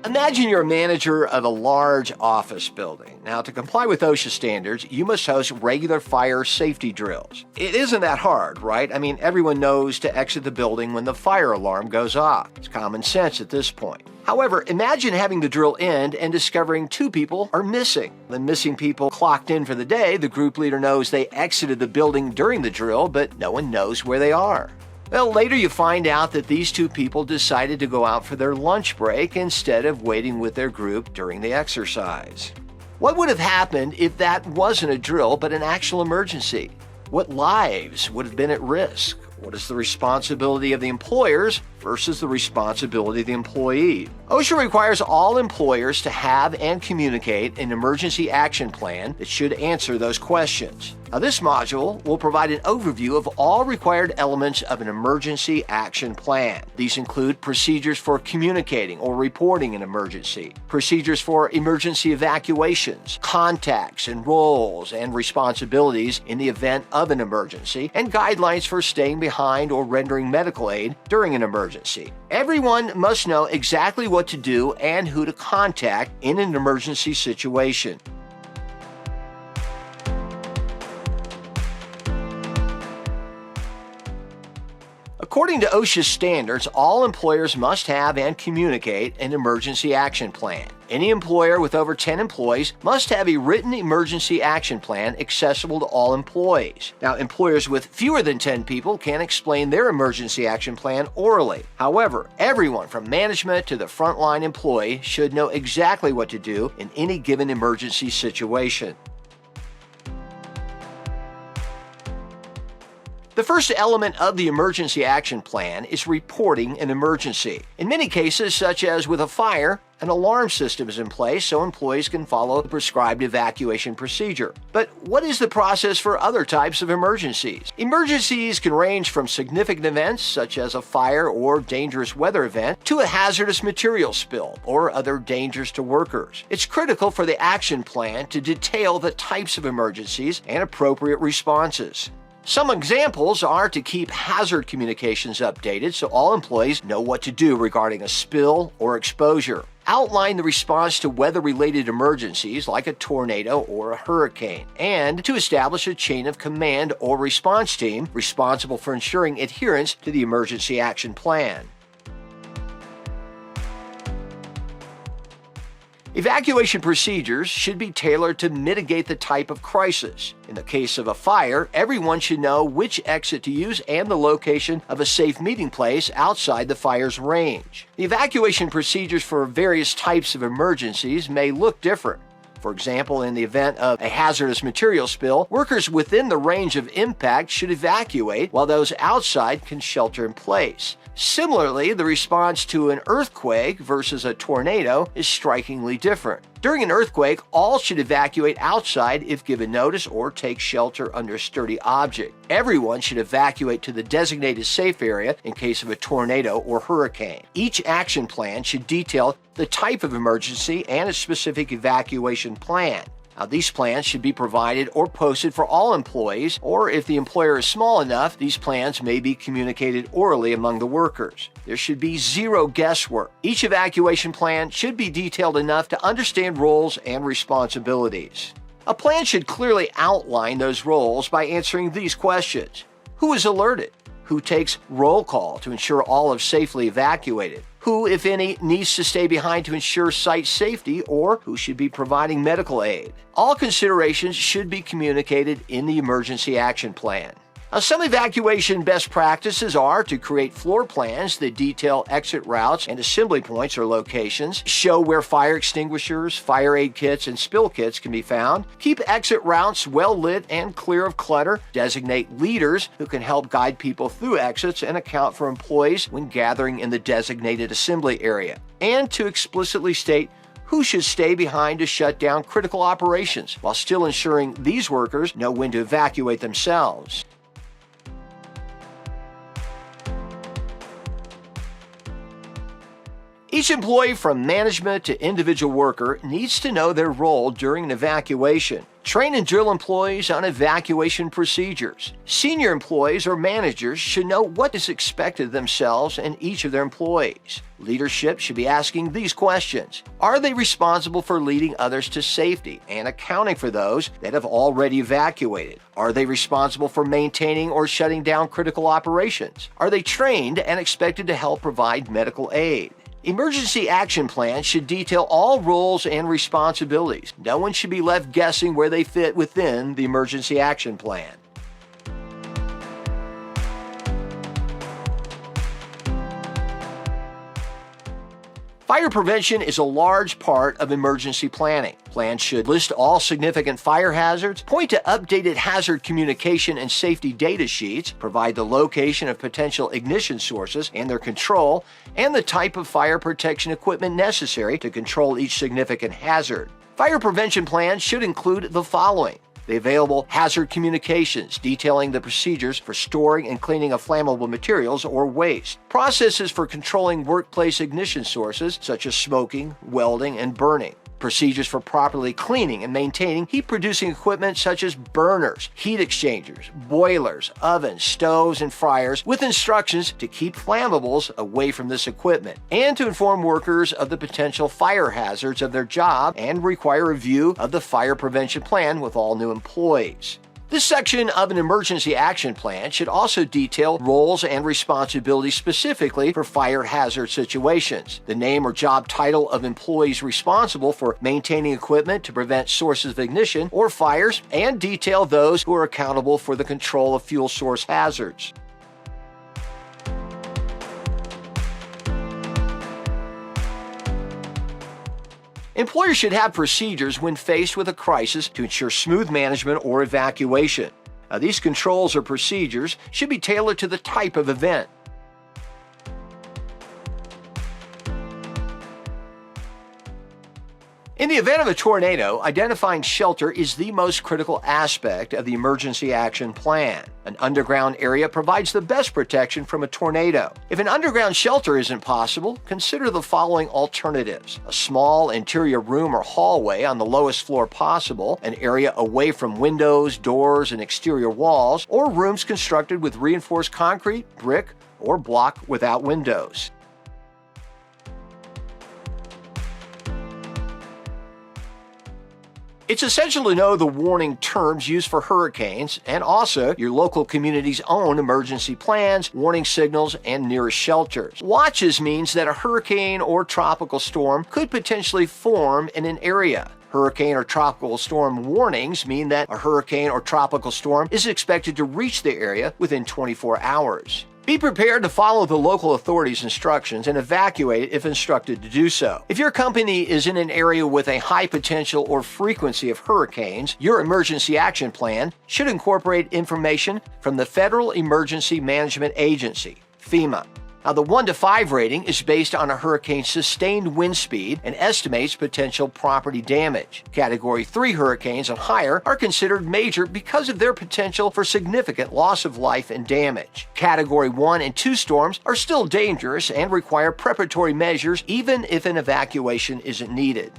Imagine you're a manager of a large office building. Now, to comply with OSHA standards, you must host regular fire safety drills. It isn't that hard, right? I mean, everyone knows to exit the building when the fire alarm goes off. It's common sense at this point. However, imagine having the drill end and discovering 2 people are missing. The missing people clocked in for the day. The group leader knows they exited the building during the drill, but no one knows where they are. Well, later you find out that these 2 people decided to go out for their lunch break instead of waiting with their group during the exercise. What would have happened if that wasn't a drill but an actual emergency? What lives would have been at risk? What is the responsibility of the employers versus the responsibility of the employee? OSHA requires all employers to have and communicate an emergency action plan that should answer those questions. Now, this module will provide an overview of all required elements of an emergency action plan. These include procedures for communicating or reporting an emergency, procedures for emergency evacuations, contacts and roles and responsibilities in the event of an emergency, and guidelines for staying behind or rendering medical aid during an emergency. Everyone must know exactly what to do and who to contact in an emergency situation. According to OSHA standards, all employers must have and communicate an emergency action plan. Any employer with over 10 employees must have a written emergency action plan accessible to all employees. Now, employers with fewer than 10 people can explain their emergency action plan orally. However, everyone from management to the frontline employee should know exactly what to do in any given emergency situation. The first element of the emergency action plan is reporting an emergency. In many cases, such as with a fire, an alarm system is in place so employees can follow the prescribed evacuation procedure. But what is the process for other types of emergencies? Emergencies can range from significant events, such as a fire or dangerous weather event, to a hazardous material spill or other dangers to workers. It's critical for the action plan to detail the types of emergencies and appropriate responses. Some examples are to keep hazard communications updated so all employees know what to do regarding a spill or exposure. Outline the response to weather-related emergencies like a tornado or a hurricane, and to establish a chain of command or response team responsible for ensuring adherence to the emergency action plan. Evacuation procedures should be tailored to mitigate the type of crisis. In the case of a fire, everyone should know which exit to use and the location of a safe meeting place outside the fire's range. The evacuation procedures for various types of emergencies may look different. For example, in the event of a hazardous material spill, workers within the range of impact should evacuate while those outside can shelter in place. Similarly, the response to an earthquake versus a tornado is strikingly different. During an earthquake, all should evacuate outside if given notice or take shelter under a sturdy object. Everyone should evacuate to the designated safe area in case of a tornado or hurricane. Each action plan should detail the type of emergency and a specific evacuation plan. Now, these plans should be provided or posted for all employees, or if the employer is small enough, these plans may be communicated orally among the workers. There should be zero guesswork. Each evacuation plan should be detailed enough to understand roles and responsibilities. A plan should clearly outline those roles by answering these questions. Who is alerted? Who takes roll call to ensure all have safely evacuated? Who, if any, needs to stay behind to ensure site safety, or who should be providing medical aid? All considerations should be communicated in the emergency action plan. Now, some evacuation best practices are to create floor plans that detail exit routes and assembly points or locations, show where fire extinguishers, fire aid kits, and spill kits can be found, keep exit routes well lit and clear of clutter, designate leaders who can help guide people through exits and account for employees when gathering in the designated assembly area, and to explicitly state who should stay behind to shut down critical operations while still ensuring these workers know when to evacuate themselves. Each employee from management to individual worker needs to know their role during an evacuation. Train and drill employees on evacuation procedures. Senior employees or managers should know what is expected of themselves and each of their employees. Leadership should be asking these questions. Are they responsible for leading others to safety and accounting for those that have already evacuated? Are they responsible for maintaining or shutting down critical operations? Are they trained and expected to help provide medical aid? Emergency action plans should detail all roles and responsibilities. No one should be left guessing where they fit within the emergency action plan. Fire prevention is a large part of emergency planning. Plans should list all significant fire hazards, point to updated hazard communication and safety data sheets, provide the location of potential ignition sources and their control, and the type of fire protection equipment necessary to control each significant hazard. Fire prevention plans should include the following: the available hazard communications detailing the procedures for storing and cleaning of flammable materials or waste, processes for controlling workplace ignition sources such as smoking, welding, and burning, procedures for properly cleaning and maintaining heat-producing equipment such as burners, heat exchangers, boilers, ovens, stoves, and fryers, with instructions to keep flammables away from this equipment, and to inform workers of the potential fire hazards of their job and require review of the fire prevention plan with all new employees. This section of an emergency action plan should also detail roles and responsibilities specifically for fire hazard situations, the name or job title of employees responsible for maintaining equipment to prevent sources of ignition or fires, and detail those who are accountable for the control of fuel source hazards. Employers should have procedures when faced with a crisis to ensure smooth management or evacuation. These controls or procedures should be tailored to the type of event. In the event of a tornado, identifying shelter is the most critical aspect of the emergency action plan. An underground area provides the best protection from a tornado. If an underground shelter isn't possible, consider the following alternatives: a small interior room or hallway on the lowest floor possible, an area away from windows, doors, and exterior walls, or rooms constructed with reinforced concrete, brick, or block without windows. It's essential to know the warning terms used for hurricanes and also your local community's own emergency plans, warning signals, and nearest shelters. Watches means that a hurricane or tropical storm could potentially form in an area. Hurricane or tropical storm warnings mean that a hurricane or tropical storm is expected to reach the area within 24 hours. Be prepared to follow the local authorities' instructions and evacuate if instructed to do so. If your company is in an area with a high potential or frequency of hurricanes, your emergency action plan should incorporate information from the Federal Emergency Management Agency, FEMA. Now, the 1 to 5 rating is based on a hurricane's sustained wind speed and estimates potential property damage. Category 3 hurricanes and higher are considered major because of their potential for significant loss of life and damage. Category 1 and 2 storms are still dangerous and require preparatory measures even if an evacuation isn't needed.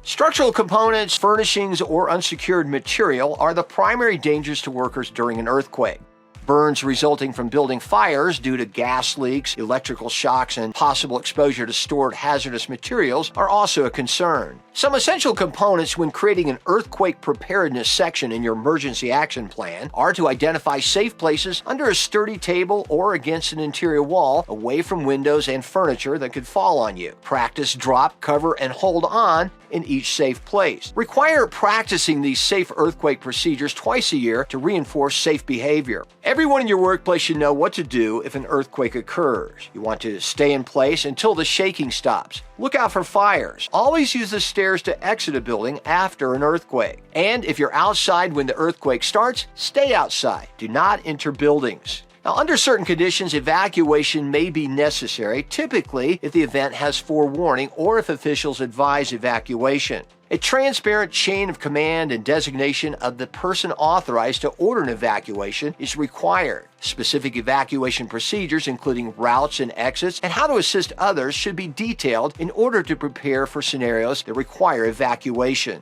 Structural components, furnishings, or unsecured material are the primary dangers to workers during an earthquake. Burns resulting from building fires due to gas leaks, electrical shocks, and possible exposure to stored hazardous materials are also a concern. Some essential components when creating an earthquake preparedness section in your emergency action plan are to identify safe places under a sturdy table or against an interior wall away from windows and furniture that could fall on you. Practice drop, cover, and hold on in each safe place. Require practicing these safe earthquake procedures twice a year to reinforce safe behavior. Everyone in your workplace should know what to do if an earthquake occurs. You want to stay in place until the shaking stops. Look out for fires. Always use the stairs to exit a building after an earthquake. And if you're outside when the earthquake starts, stay outside. Do not enter buildings. Now, under certain conditions, evacuation may be necessary, typically if the event has forewarning or if officials advise evacuation. A transparent chain of command and designation of the person authorized to order an evacuation is required. Specific evacuation procedures, including routes and exits and how to assist others, should be detailed in order to prepare for scenarios that require evacuation.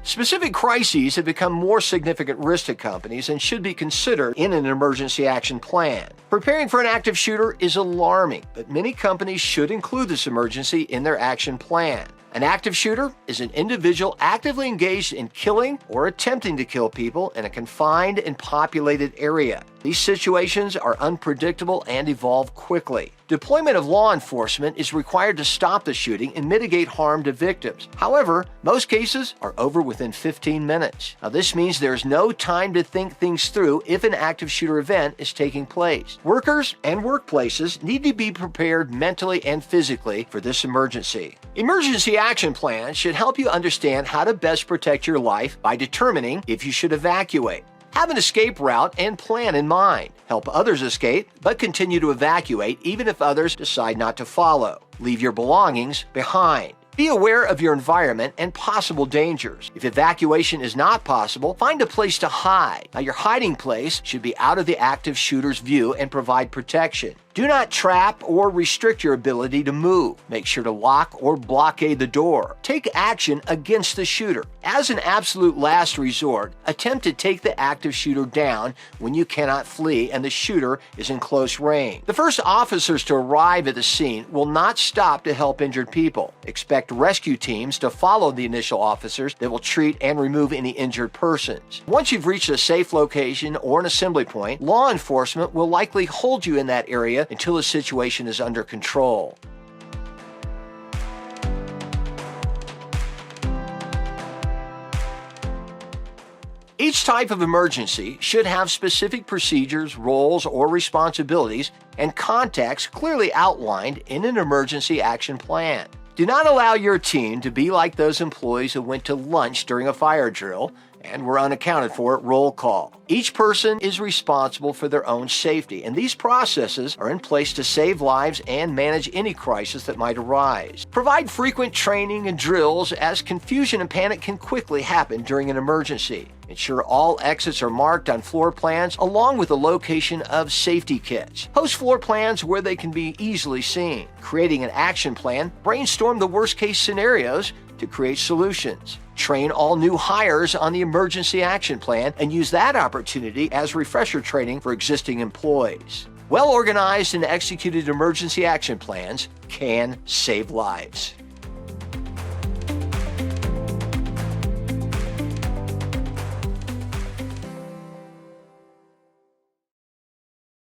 Specific crises have become more significant risk to companies and should be considered in an emergency action plan. Preparing for an active shooter is alarming, but many companies should include this emergency in their action plan. An active shooter is an individual actively engaged in killing or attempting to kill people in a confined and populated area. These situations are unpredictable and evolve quickly. Deployment of law enforcement is required to stop the shooting and mitigate harm to victims. However, most cases are over within 15 minutes. Now, this means there is no time to think things through if an active shooter event is taking place. Workers and workplaces need to be prepared mentally and physically for this emergency. Emergency action plans should help you understand how to best protect your life by determining if you should evacuate. Have an escape route and plan in mind. Help others escape, but continue to evacuate even if others decide not to follow. Leave your belongings behind. Be aware of your environment and possible dangers. If evacuation is not possible, find a place to hide. Now, your hiding place should be out of the active shooter's view and provide protection. Do not trap or restrict your ability to move. Make sure to lock or blockade the door. Take action against the shooter. As an absolute last resort, attempt to take the active shooter down when you cannot flee and the shooter is in close range. The first officers to arrive at the scene will not stop to help injured people. Expect rescue teams to follow the initial officers that will treat and remove any injured persons. Once you've reached a safe location or an assembly point, law enforcement will likely hold you in that area until the situation is under control. Each type of emergency should have specific procedures, roles, or responsibilities and contexts clearly outlined in an emergency action plan. Do not allow your team to be like those employees who went to lunch during a fire drill and were unaccounted for at roll call. Each person is responsible for their own safety, and these processes are in place to save lives and manage any crisis that might arise. Provide frequent training and drills, as confusion and panic can quickly happen during an emergency. Ensure all exits are marked on floor plans along with the location of safety kits. Post floor plans where they can be easily seen. Creating an action plan, brainstorm the worst-case scenarios to create solutions. Train all new hires on the emergency action plan and use that opportunity as refresher training for existing employees. Well-organized and executed emergency action plans can save lives.